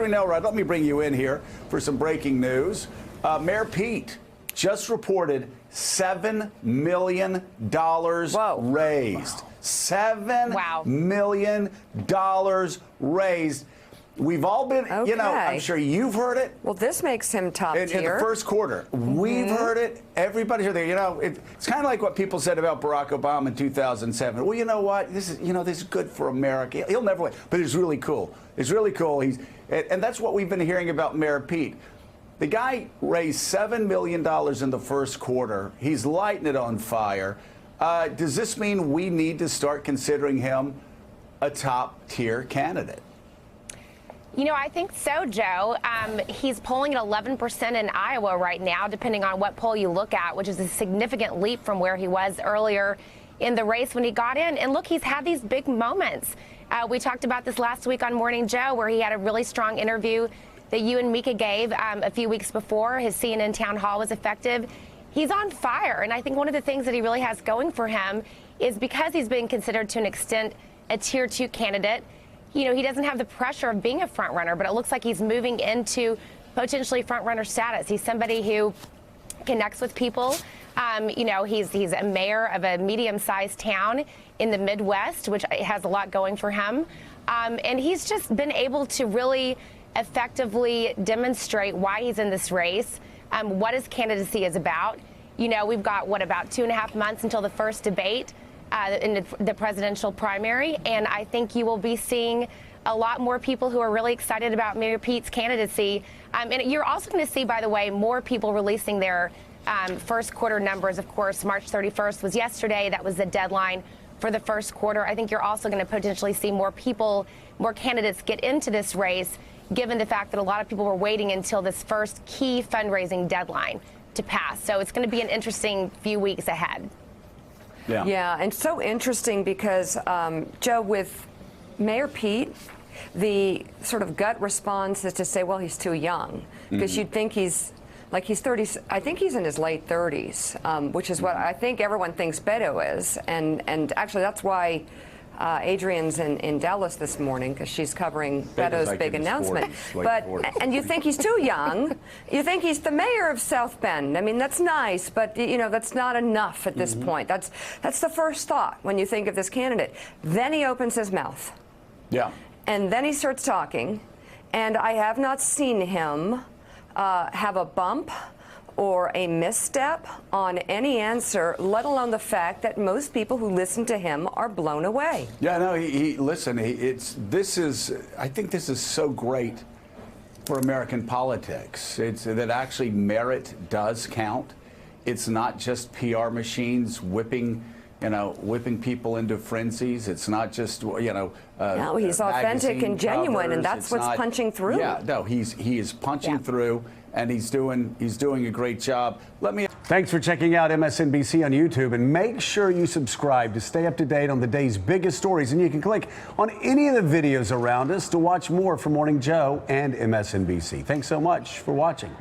Adrienne Elrod, let me bring you in here for some breaking news. Mayor Pete just reported $7 million raised. $7 million raised. We've all been, you know, I'm sure you've heard it. Well, this makes him top tier. In the first quarter. We've heard it. Everybody's heard it. You know, it's kind of like what people said about Barack Obama in 2007. Well, you know what? This is good for America. He'll never win. But it's really cool. It's really cool. And that's what we've been hearing about Mayor Pete. The guy raised $7 million in the first quarter. He's lighting it on fire. Does this mean we need to start considering him a top-tier candidate? You know, I think so, Joe. He's polling at 11% in Iowa right now, depending on what poll you look at, which is a significant leap from where he was earlier in the race when he got in. And look, he's had these big moments. We talked about this last week on Morning Joe, where he had a really strong interview that you and Mika gave a few weeks before. His CNN town hall was effective. He's on fire. And I think one of the things that he really has going for him is because he's being considered to an extent a tier 2 candidate. You know, he doesn't have the pressure of being a front runner, but it looks like he's moving into potentially front runner status. He's somebody who connects with people. You know, he's a mayor of a medium-sized town in the Midwest, which has a lot going for him. And he's just been able to really effectively demonstrate why he's in this race, what his candidacy is about. You know, we've got, about 2.5 months until the first debate in the presidential primary, and I think you will be seeing a lot more people who are really excited about Mayor Pete's candidacy. And you're also going to see, by the way, more people releasing their first quarter numbers. Of course, March 31st was yesterday. That was the deadline for the first quarter. I think you're also going to potentially see more candidates get into this race, given the fact that a lot of people were waiting until this first key fundraising deadline to pass. So it's going to be an interesting few weeks ahead. Yeah, and so interesting because, Joe, with Mayor Pete, the sort of gut response is to say, well, he's too young, because you'd think he's 30. I think he's in his late 30s, which is what I think everyone thinks Beto is. And actually, that's why Adrienne's in Dallas this morning, because she's covering Beto's big announcement. And you think he's too young. You think he's the mayor of South Bend. I mean, that's nice, but you know, that's not enough at this point. That's the first thought when you think of this candidate. Then he opens his mouth. Yeah. And then he starts talking, and I have not seen him have a bump or a misstep on any answer, let alone the fact that most people who listen to him are blown away. Yeah, no, listen, I think this is so great for American politics. It's that actually merit does count. It's not just PR machines whipping people into frenzies. It's not just, no, he's authentic and genuine, covers. And that's what's punching through. Yeah, no, he is punching through, and he's doing a great job. Thanks for checking out MSNBC on YouTube, and make sure you subscribe to stay up to date on the day's biggest stories. And you can click on any of the videos around us to watch more from Morning Joe and MSNBC. Thanks so much for watching.